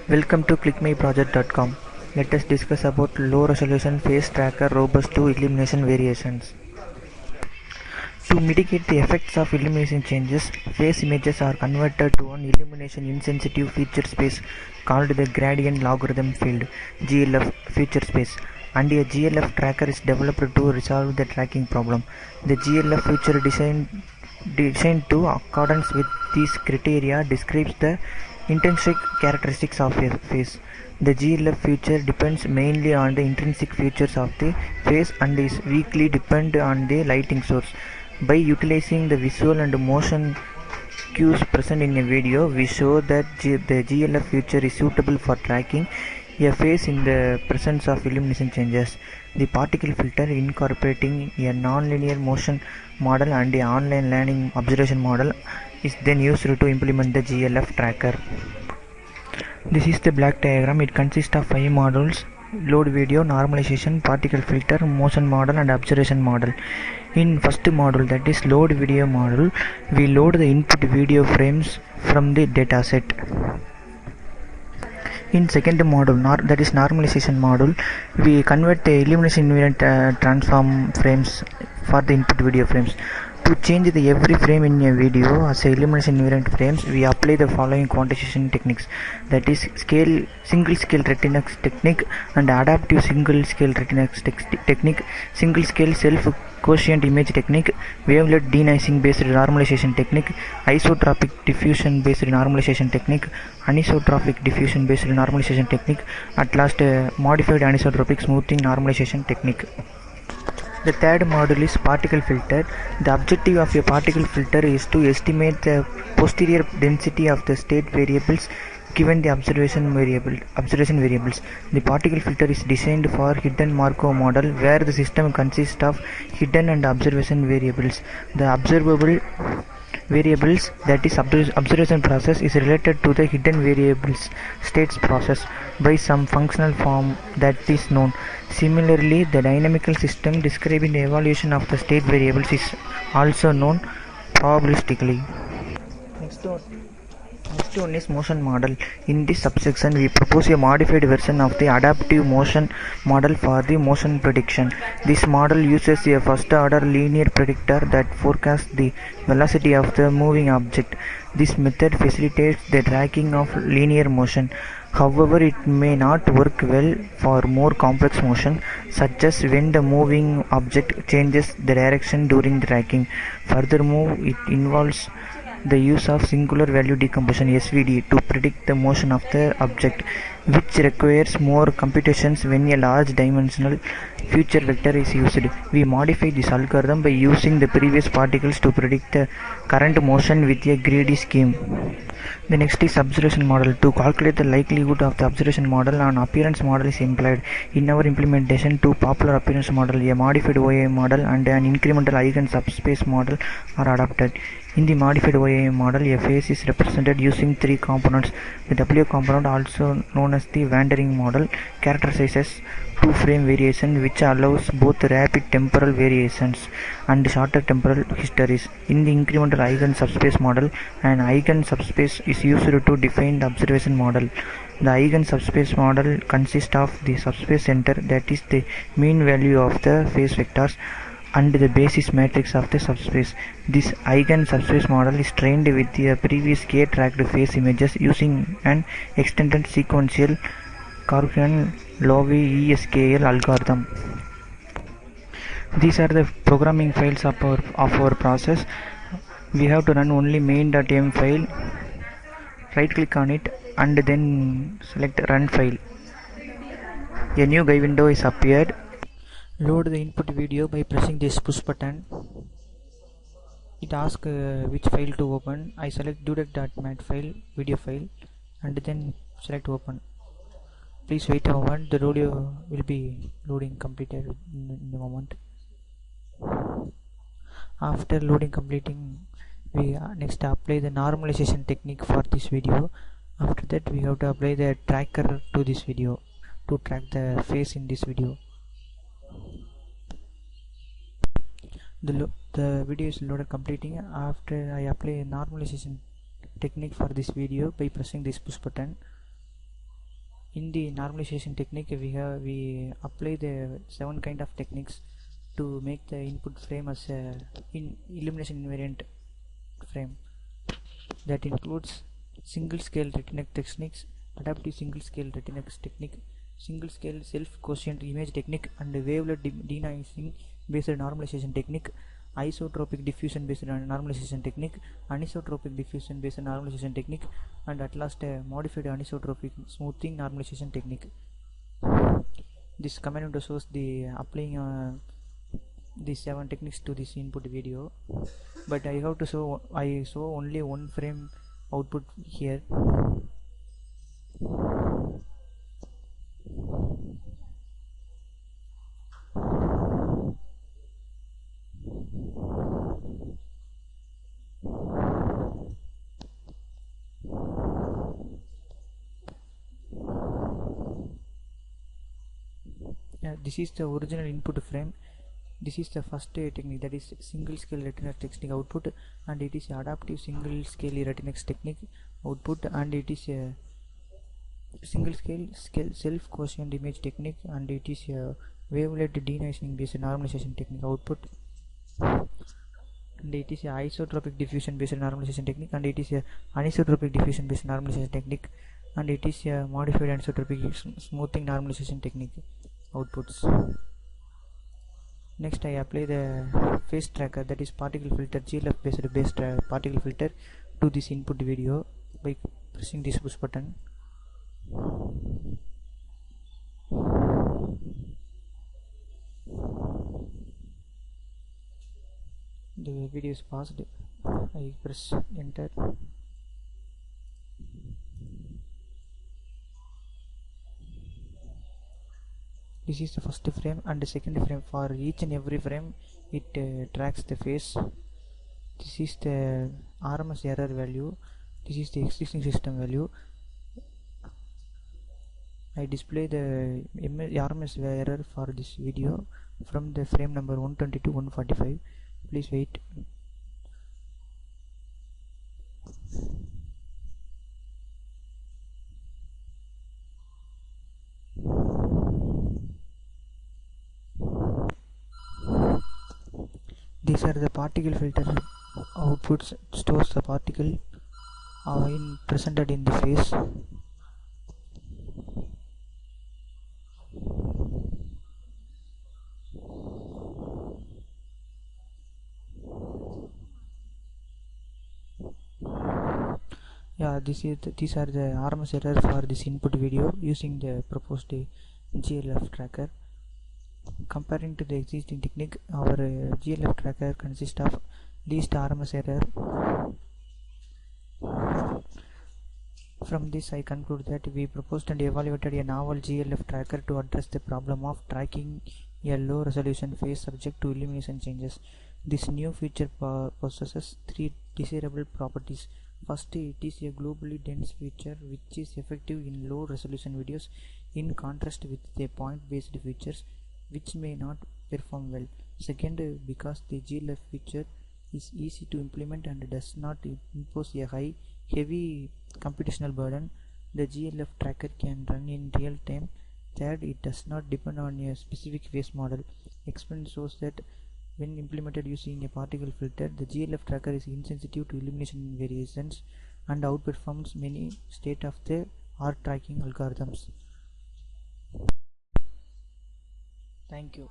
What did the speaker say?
Welcome to clickmyproject.com. Let us discuss about low resolution face tracker robust to illumination variations. To mitigate the effects of illumination changes, face images are converted to an illumination insensitive feature space called the gradient logarithm field (GLF) feature space, and a GLF tracker is developed to resolve the tracking problem. The GLF feature designed to accordance with these criteria describes the intrinsic characteristics of a face. The GLF feature depends mainly on the intrinsic features of the face and is weakly dependent on the lighting source. By utilizing the visual and motion cues present in a video, we show that the GLF feature is suitable for tracking a face in the presence of illumination changes. The particle filter, incorporating a non-linear motion model and a online learning observation model, is then used to implement the GLF tracker. This is the block diagram. It consists of 5 modules: load video, normalization, particle filter, motion model and observation model. In first module, that is load video module, we load the input video frames from the dataset. In second module, that is normalization module, we convert the illumination invariant transform frames for the input video frames. To change every frame in a video as a illumination invariant frames, we apply the following quantization techniques, that is single scale retinux technique and adaptive single scale retinux technique, single scale self quotient image technique, wavelet denoising based normalization technique, isotropic diffusion based normalization technique, anisotropic diffusion based normalization technique, at last modified anisotropic smoothing normalization technique. The third module is particle filter. The objective of a particle filter is to estimate the posterior density of the state variables given the observation variables. The particle filter is designed for hidden Markov model where the system consists of hidden and observation variables. The observable variables, that is observation process, is related to the hidden variables states process by some functional form that is known. Similarly, the dynamical system describing the evaluation of the state variables is also known probabilistically. Next one is motion model. In this subsection, we propose a modified version of the adaptive motion model for the motion prediction. This model uses a first order linear predictor that forecasts the velocity of the moving object. This method facilitates the tracking of linear motion. However, it may not work well for more complex motion, such as when the moving object changes the direction during the tracking. Furthermore, it involves the use of singular value decomposition (SVD) to predict the motion of the object, which requires more computations when a large dimensional future vector is used. We modify this algorithm by using the previous particles to predict the current motion with a greedy scheme. The next is observation model. To calculate the likelihood of the observation model, an appearance model is employed. In our implementation, two popular appearance models, a modified OIM model and an incremental eigen subspace model, are adopted. In the modified OIM model, a face is represented using 3 components. The W component, also known as the wandering model, characterizes 2-frame variation, which allows both rapid temporal variations and shorter temporal histories. In the incremental eigen subspace model, an eigen subspace is used to define the observation model. The eigen subspace model consists of the subspace center, that is the mean value of the face vectors, and the basis matrix of the subspace. This eigen subspace model is trained with the previous k-tracked face images using an extended sequential Lowy ESKL algorithm. These are the programming files of our process. We have to run only main.m file, right click on it and then select run file. A new guide window is appeared. Load the input video by pressing this push button. It asks which file to open. I select dudek.mat file, video file, and then select open. Please wait a moment, the audio will be loading completed in a moment. After loading completing, we next apply the normalization technique for this video. After that, we have to apply the tracker to this video to track the face in this video. The video is loaded completing. After I apply a normalization technique for this video by pressing this push button. In the normalization technique, we apply the 7 kind of techniques to make the input frame as a illumination invariant frame. That includes single scale retinect techniques, adaptive single scale retinect technique, single scale self quotient image technique, and wavelet denoising based normalization technique, isotropic diffusion based normalization technique, anisotropic diffusion based normalization technique, and at last modified anisotropic smoothing normalization technique. This command window shows the applying these 7 techniques to this input video, but I show only one frame output here. This is the original input frame. This is the first technique, that is single scale retinect technique output, and it is adaptive single scale retinect technique output, and it is a single scale self quotient image technique, and it is a wavelet denoising based normalization technique output, and it is a isotropic diffusion based normalization technique, and it is a anisotropic diffusion based normalization technique, and it is a modified anisotropic smoothing normalization technique outputs. Next I apply the phase tracker, that is particle filter, GLF based particle filter, to this input video by pressing this push button. The video is paused. I press enter. This is the first frame and the second frame. For each and every frame it tracks the phase. This is the RMS error value. This is the existing system value. I display the RMS error for this video from the frame number 120 to 145. Please wait. These are the particle filter outputs, stores the particle presented in the phase. These are the RMS error for this input video using the proposed GLF tracker. Comparing to the existing technique, our GLF tracker consists of least RMS error. From this I conclude that we proposed and evaluated a novel GLF tracker to address the problem of tracking a low resolution phase subject to illumination changes. This new feature possesses 3 desirable properties. First, it is a globally dense feature which is effective in low resolution videos, in contrast with the point-based features which may not perform well. Second, because the GLF feature is easy to implement and does not impose a heavy computational burden, the GLF tracker can run in real time. Third, it does not depend on a specific phase model. Experience shows that when implemented using a particle filter, the GLF tracker is insensitive to illumination variations and outperforms many state-of-the-art tracking algorithms. Thank you.